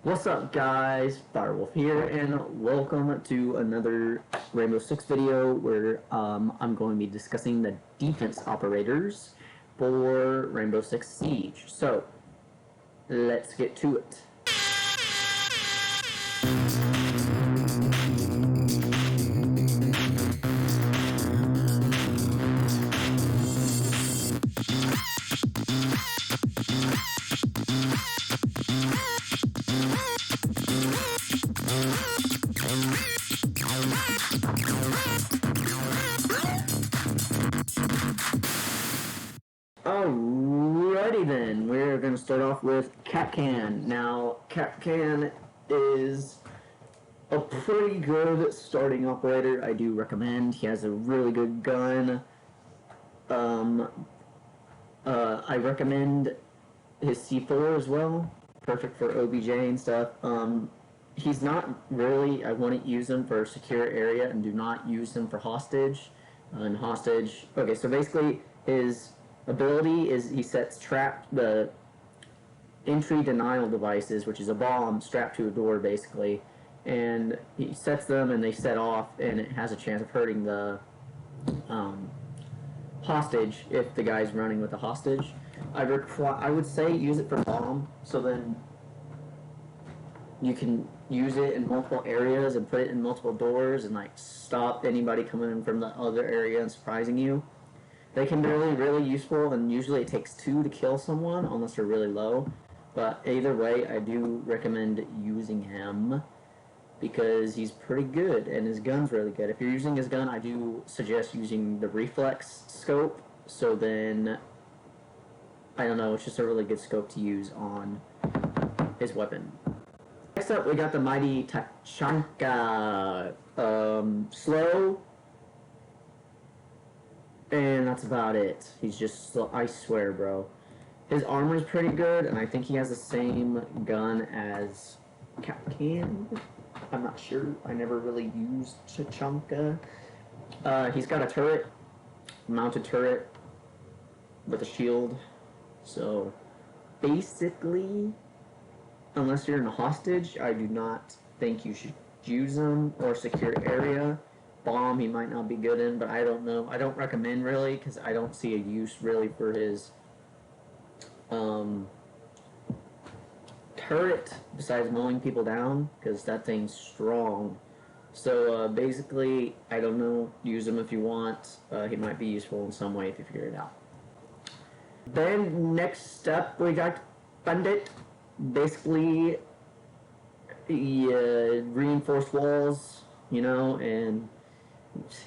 What's up guys, Firewolf here, and welcome to another Rainbow Six video where I'm going to be discussing the defense operators for Rainbow Six Siege. So, let's get to it. Alrighty then, we're going to start off with Kapkan. Now, Kapkan is a pretty good starting operator. I do recommend. He has a really good gun. I recommend his C4 as well. Perfect for OBJ and stuff. He's not really, I wouldn't use him for secure area and do not use him for hostage. And hostage, okay, so basically his ability is he sets the entry denial devices, which is a bomb strapped to a door basically, and he sets them and they set off and it has a chance of hurting the hostage if the guy's running with a hostage. I would say use it for bomb, so then you can use it in multiple areas and put it in multiple doors and like stop anybody coming in from the other area and surprising you. They can be really useful, and usually it takes 2 to kill someone unless they're really low. But either way, I do recommend using him because he's pretty good and his gun's really good. If you're using his gun, I do suggest using the reflex scope. So then, I don't know, it's just a really good scope to use on his weapon. Next up, we got the mighty Tachanka. Slow. And that's about it. He's just, I swear, bro. His armor is pretty good, and I think he has the same gun as Kapkan. I'm not sure. I never really used Tachanka. He's got a turret, mounted turret with a shield. So, basically, unless you're in a hostage, I do not think you should use him or secure area. Bomb he might not be good in, but I don't know. I don't recommend really because I don't see a use really for his turret besides mowing people down because that thing's strong. So basically, I don't know. Use him if you want. He might be useful in some way if you figure it out. Then next up we got Bandit. Basically, reinforced walls, you know, and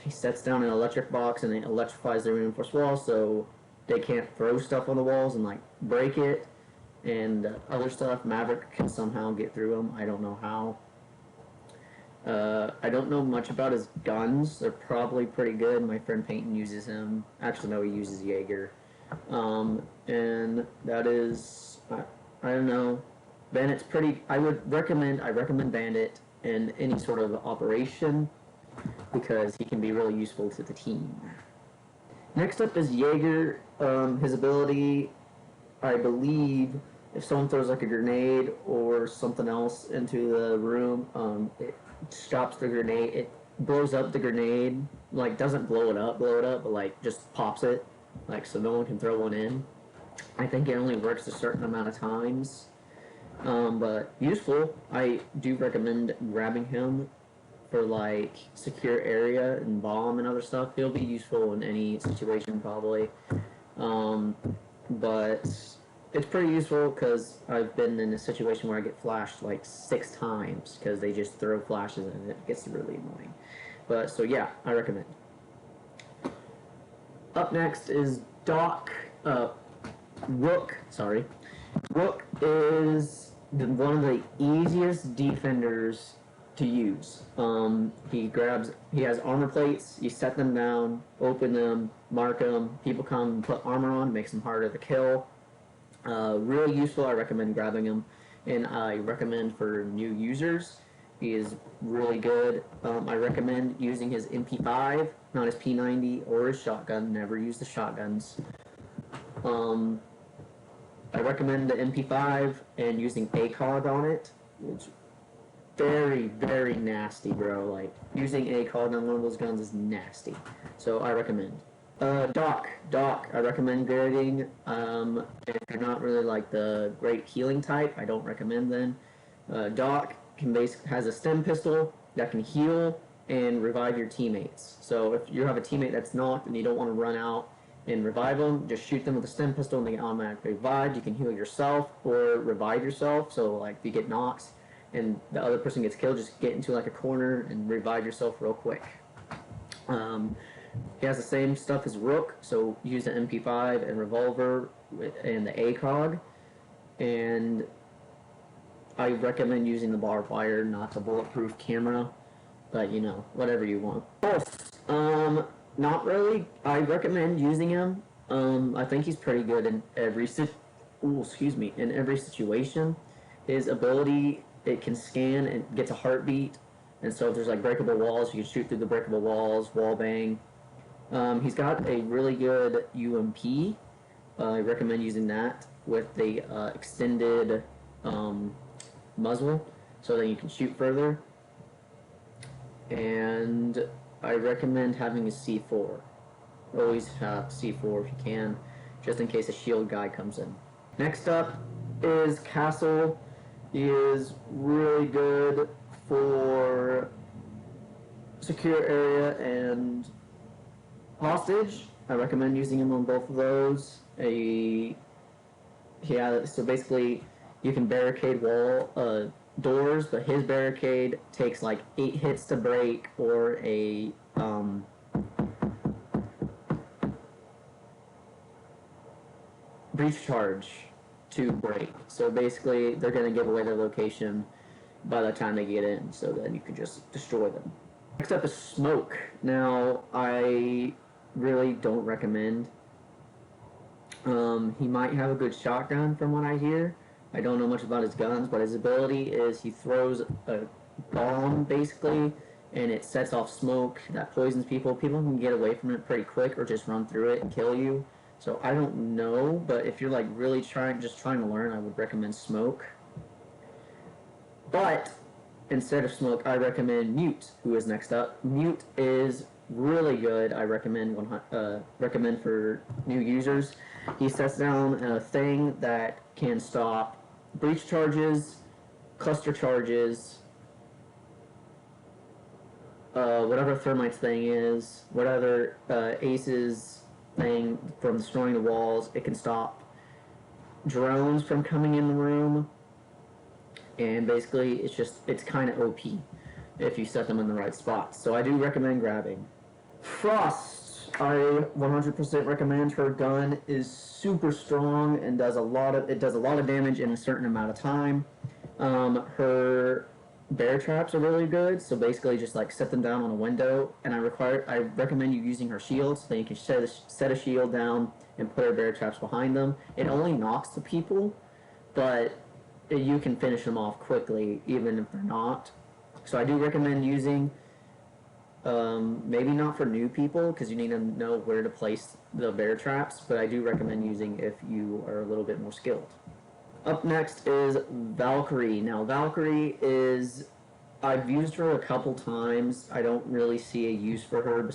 he sets down an electric box and it electrifies the reinforced wall so they can't throw stuff on the walls and like break it and other stuff. Maverick can somehow get through them. I don't know how. I don't know much about his guns. They're probably pretty good. My friend Peyton uses him. Actually, no, he uses Jaeger. And that is, I don't know. Bandit's pretty, I recommend Bandit in any sort of operation because he can be really useful to the team. Next up is Jaeger. His ability, I believe, if someone throws like a grenade or something else into the room, it stops the grenade. It blows up the grenade, like doesn't blow it up, but like just pops it, like so no one can throw one in. I think it only works a certain amount of times, but useful. I do recommend grabbing him for like secure area and bomb and other stuff. He'll be useful in any situation probably, but it's pretty useful because I've been in a situation where I get flashed like 6 times because they just throw flashes and it gets really annoying. But so yeah, I recommend. Up next is Doc. Rook. Sorry, Rook is one of the easiest defenders to use. He has armor plates. You set them down, open them, mark them. People come, put armor on, makes them harder to kill. Really useful. I recommend grabbing him, and I recommend for new users. He is really good. I recommend using his MP5, not his P90 or his shotgun. Never use the shotguns. I recommend the MP5 and using ACOG on it. It's very, very nasty, bro. Like, using ACOG on one of those guns is nasty. So I recommend. Doc, I recommend grading. If you're not really like the great healing type, I don't recommend then. Doc has a stem pistol that can heal and revive your teammates. So if you have a teammate that's knocked and you don't want to run out and revive them, just shoot them with a stem pistol and they get automatically revived. You can heal yourself or revive yourself. So like if you get knocks and the other person gets killed, just get into like a corner and revive yourself real quick. He has the same stuff as Rook, so use the MP5 and revolver and the ACOG. And I recommend using the barbed wire, not the bulletproof camera. But you know, whatever you want. Pulse, not really. I recommend using him. I think he's pretty good in every in every situation. His ability, it can scan and gets a heartbeat, and so if there's like breakable walls, you can shoot through the breakable walls, wall bang. He's got a really good UMP. I recommend using that with the extended muzzle, so that you can shoot further. And I recommend having a C4. Always have C4 if you can, just in case a shield guy comes in. Next up is Castle. He is really good for secure area and hostage. I recommend using him on both of those. So basically you can barricade doors, but his barricade takes like 8 hits to break, or a breach charge to break. So basically they're going to give away their location by the time they get in, so then you can just destroy them. Next up is Smoke. Now, I really don't recommend. He might have a good shotgun from what I hear. I don't know much about his guns, but his ability is he throws a bomb, basically, and it sets off smoke that poisons people. People can get away from it pretty quick or just run through it and kill you. So I don't know, but if you're like really trying to learn, I would recommend Smoke. But instead of Smoke, I recommend Mute, who is next up. Mute is really good. I recommend for new users. He sets down a thing that can stop breach charges, cluster charges, whatever Thermite's thing is, whatever Ace's thing from destroying the walls. It can stop drones from coming in the room, and basically it's kind of OP if you set them in the right spots. So I do recommend grabbing. Frost, I 100% recommend. Her gun is super strong and does a lot of damage in a certain amount of time. Her bear traps are really good, so basically just like set them down on a window, and I recommend you using her shield, so that you can set a shield down and put her bear traps behind them. It only knocks the people, but you can finish them off quickly even if they're not. So I do recommend using, maybe not for new people because you need to know where to place the bear traps, but I do recommend using if you are a little bit more skilled. Up next is Valkyrie. Now, Valkyrie I've used her a couple times. I don't really see a use for her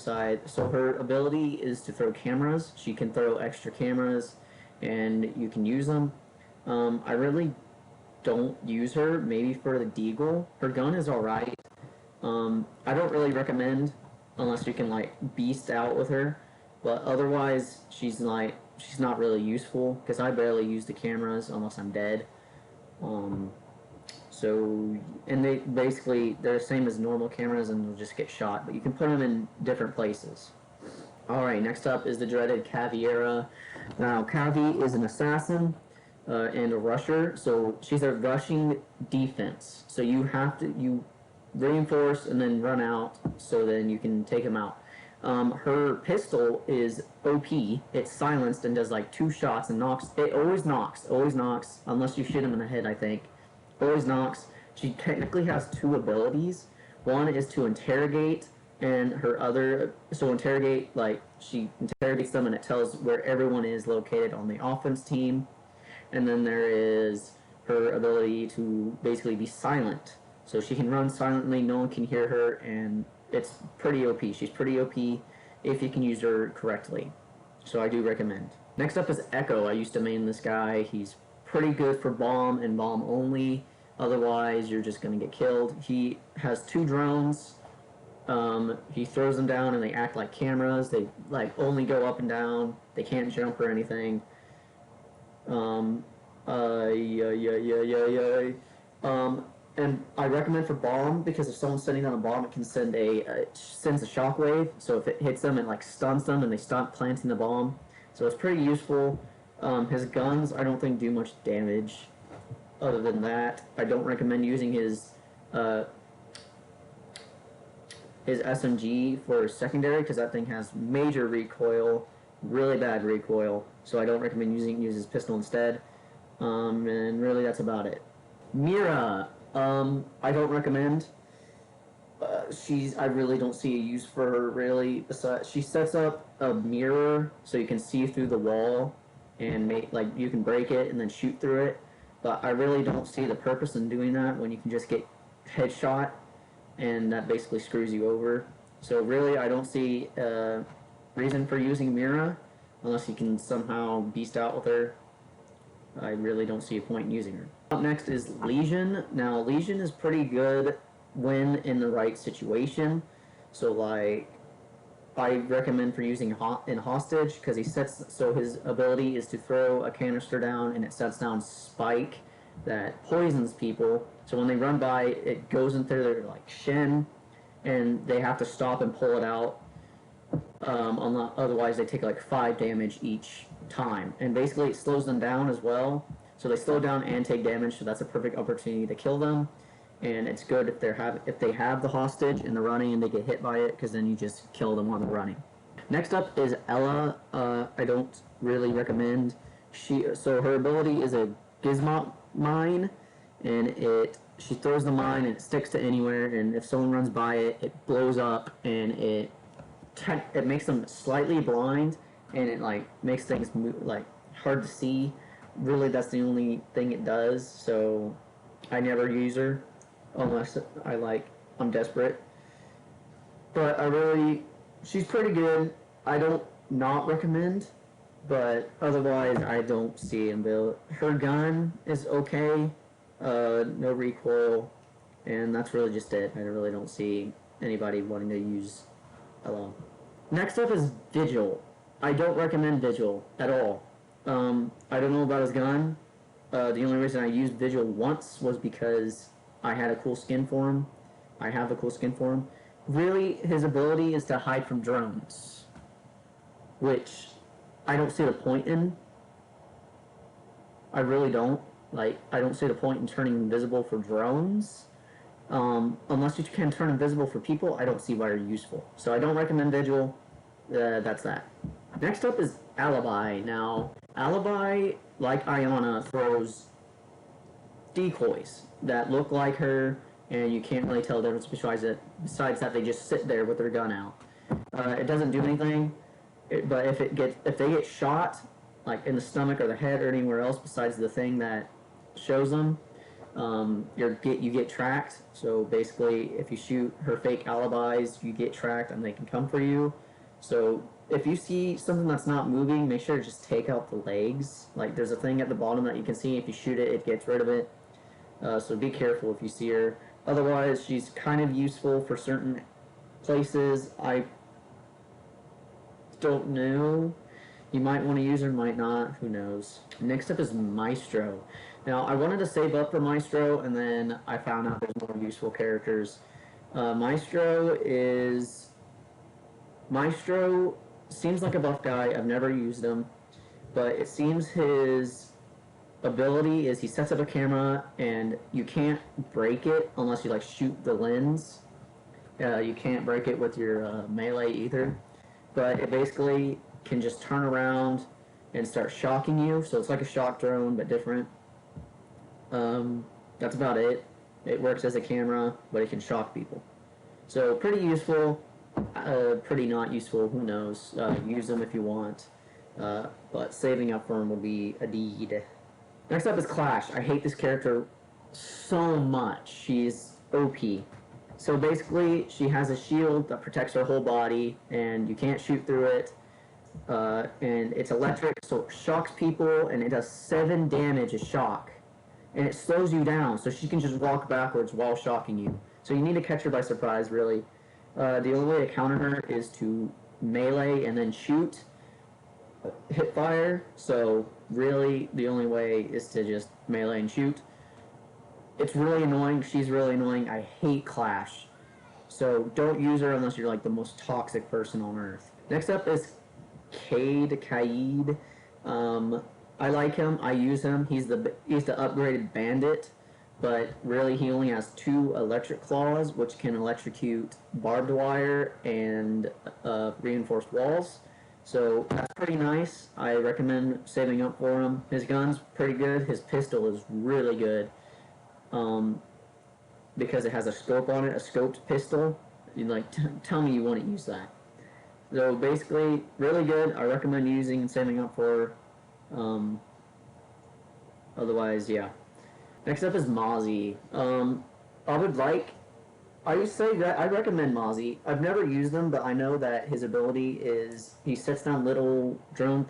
so her ability is to throw cameras. She can throw extra cameras, and you can use them. I really don't use her, maybe for the Deagle. Her gun is alright. I don't really recommend unless you can, like, beast out with her, but otherwise, she's not really useful, because I barely use the cameras unless I'm dead. And they're the same as normal cameras and they'll just get shot, but you can put them in different places. Alright, next up is the dreaded Caveira. Now, Cavi is an assassin and a rusher, so she's a rushing defense. So you reinforce and then run out, so then you can take him out. Her pistol is OP. It's silenced and does like 2 shots and knocks. It always knocks, unless you shoot him in the head, I think. Always knocks. She technically has 2 abilities. One is to interrogate, and interrogate, like, she interrogates them and it tells where everyone is located on the offense team. And then there is her ability to basically be silent. So she can run silently, no one can hear her, and it's pretty OP. She's pretty OP if you can use her correctly. So I do recommend. Next up is Echo. I used to main this guy. He's pretty good for bomb and bomb only. Otherwise, you're just going to get killed. He has 2 drones. He throws them down and they act like cameras. They like only go up and down. They can't jump or anything. And I recommend for bomb because if someone's sitting on a bomb, it can send sends a shockwave. So if it hits them, it like stuns them and they stop planting the bomb. So it's pretty useful. His guns, I don't think do much damage. Other than that, I don't recommend using his SMG for secondary because that thing has major recoil, really bad recoil. So I don't recommend use his pistol instead. And really, that's about it. Mira, I don't recommend. I really don't see a use for her really. Besides, she sets up a mirror so you can see through the wall and you can break it and then shoot through it. But I really don't see the purpose in doing that when you can just get headshot and that basically screws you over. So really, I don't see a reason for using Mira unless you can somehow beast out with her. I really don't see a point in using her. Up next is Lesion. Now, Lesion is pretty good when in the right situation. So, like, I recommend for using in Hostage because his ability is to throw a canister down and it sets down spike that poisons people. So when they run by, it goes into their like shin, and they have to stop and pull it out. Otherwise, they take like 5 damage each time, and basically it slows them down as well. So they slow down and take damage. So that's a perfect opportunity to kill them. And it's good if they have the hostage and they're running and they get hit by it, because then you just kill them while they're running. Next up is Ela. I don't really recommend. So her ability is a Gizmot mine, and she throws the mine and it sticks to anywhere. And if someone runs by it, it blows up and it makes them slightly blind, and it like makes things like hard to see. Really, that's the only thing it does. So I never use her unless I'm desperate. But she's pretty good. I don't not recommend, but otherwise I don't see him build. Her gun is okay, no recoil, and that's really just it. I really don't see anybody wanting to use Ela. Next up is Vigil. I don't recommend Vigil at all. I don't know about his gun. The only reason I used Vigil once was because I had a cool skin for him. I have a cool skin for him. Really, his ability is to hide from drones, which I don't see the point in. I really don't. I don't see the point in turning invisible for drones. Unless you can turn invisible for people, I don't see why you're useful. So I don't recommend Vigil. That's that. Next up is Alibi. Now, Alibi, like Iana, throws decoys that look like her, and you can't really tell the difference besides that they just sit there with their gun out. It doesn't do anything, but if they get shot, like in the stomach or the head or anywhere else besides the thing that shows them, you get tracked. So basically, if you shoot her fake alibis, you get tracked and they can come for you. So if you see something that's not moving, make sure to just take out the legs. Like there's a thing at the bottom that you can see. If you shoot it, it gets rid of it. So be careful if you see her. Otherwise, she's kind of useful for certain places. I don't know. You might want to use her, might not. Who knows? Next up is Maestro. Now, I wanted to save up for Maestro, and then I found out there's more useful characters. Maestro seems like a buff guy. I've never used him, but it seems his ability is he sets up a camera, and you can't break it unless you shoot the lens. You can't break it with your melee either, but it basically can just turn around and start shocking you. So it's like a shock drone, but different. That's about it. It works as a camera, but it can shock people. So pretty useful, pretty not useful, who knows. Use them if you want, but saving up for them would be a deed. Next up is Clash. I hate this character so much. She's OP. So basically, she has a shield that protects her whole body, and you can't shoot through it. And it's electric, so it shocks people, and it does 7 damage a shock. And it slows you down, so she can just walk backwards while shocking you. So you need to catch her by surprise, really. The only way to counter her is to melee and then shoot, hip fire. So really, the only way is to just melee and shoot. It's really annoying. She's really annoying. I hate Clash. So don't use her unless you're like the most toxic person on earth. Next up is Kaid. I like him. I use him. He's the upgraded bandit, but really he only has 2 electric claws, which can electrocute barbed wire and reinforced walls. So that's pretty nice. I recommend saving up for him. His gun's pretty good. His pistol is really good. Because it has a scope on it, a scoped pistol. You like tell me you want to use that. So basically, really good. I recommend using and saving up for. Otherwise, yeah. Next up is Mozzie. I would say that I recommend Mozzie. I've never used them, but I know that his ability is he sets down little drone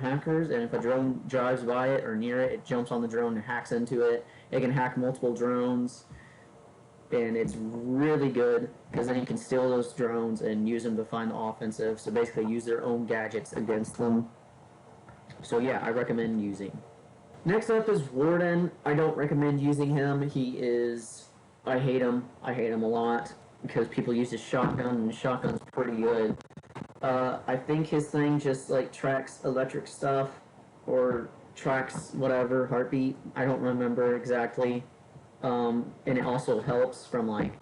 hackers, and if a drone drives by it or near it, it jumps on the drone and hacks into it. It can hack multiple drones, and it's really good because then you can steal those drones and use them to find the offensive. So basically, use their own gadgets against them. So yeah, I recommend using. Next up is Warden. I don't recommend using him. I hate him. I hate him a lot because people use his shotgun, and his shotgun's pretty good. I think his thing just like tracks electric stuff or tracks whatever, heartbeat. I don't remember exactly. And it also helps from like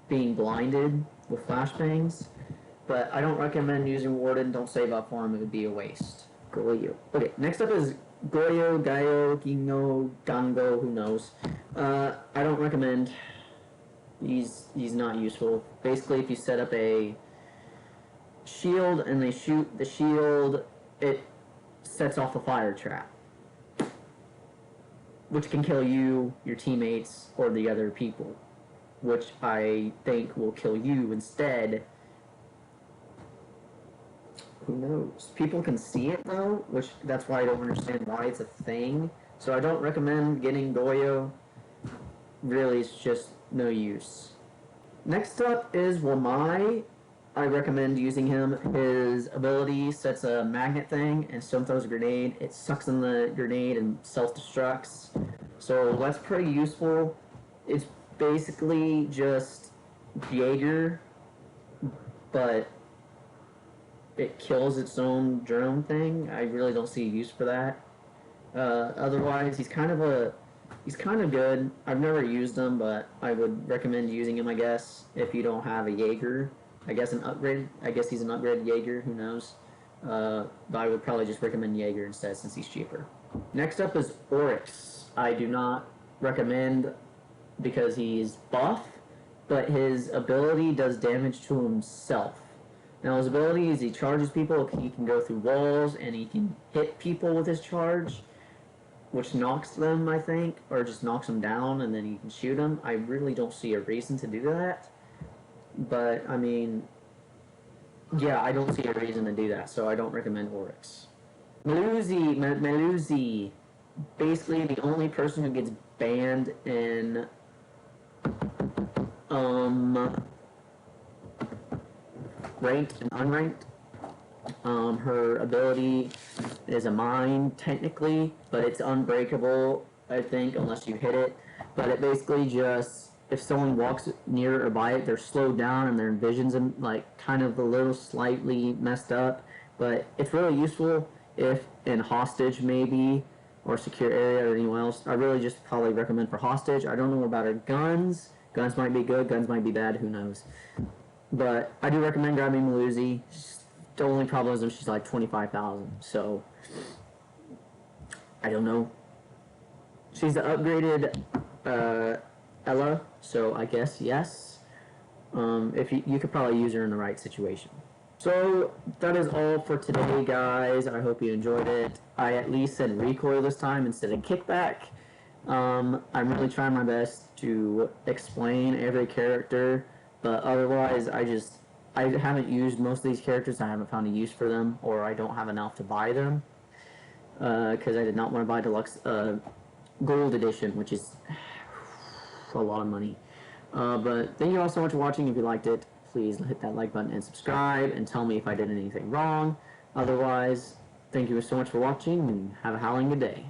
being blinded with flashbangs. But I don't recommend using Warden. Don't save up for him. It would be a waste. Goyo. Okay, next up is Goyo, Gaio, Gingo, Gango, who knows. I don't recommend. He's not useful. Basically, if you set up a shield and they shoot the shield, it sets off a fire trap, which can kill you, your teammates, or the other people, which I think will kill you instead. Who knows? People can see it though, which that's why I don't understand why it's a thing. So I don't recommend getting Goyo. Really, it's just no use. Next up is Wamai. I recommend using him. His ability sets a magnet thing and stone throws a grenade. It sucks in the grenade and self-destructs. So that's pretty useful. It's basically just Jaeger, but it kills its own drone thing. I really don't see a use for that. Otherwise, he's kind of good. I've never used him, but I would recommend using him, I guess, if you don't have a Jaeger. I guess he's an upgraded Jaeger, who knows. But I would probably just recommend Jaeger instead since he's cheaper. Next up is Oryx. I do not recommend because he's buff, but his ability does damage to himself. Now his ability is he charges people, he can go through walls, and he can hit people with his charge, which knocks them, I think, or just knocks them down, and then you can shoot them. I really don't see a reason to do that. But, I mean, yeah, I don't see a reason to do that, so I don't recommend Oryx. Melusi, basically the only person who gets banned in, ranked and unranked. Her ability is a mine, technically, but it's unbreakable, I think, unless you hit it. But it basically just, if someone walks near or by it, they're slowed down and their vision's like kind of a little slightly messed up. But it's really useful if in hostage maybe, or secure area or anyone else. I really just probably recommend for hostage. I don't know about her guns. Guns might be good, guns might be bad, who knows. But I do recommend grabbing Melusi. The only problem is that she's like 25,000, so I don't know. She's the upgraded Ella, so I guess yes. If you could probably use her in the right situation. So that is all for today, guys. I hope you enjoyed it. I at least said recoil this time instead of kickback. I'm really trying my best to explain every character, but otherwise, I haven't used most of these characters. I haven't found a use for them, or I don't have enough to buy them because I did not want to buy deluxe gold edition, which is a lot of money. But thank you all so much for watching. If you liked it, please hit that like button and subscribe, and tell me if I did anything wrong. Otherwise, thank you so much for watching, and have a howling good day.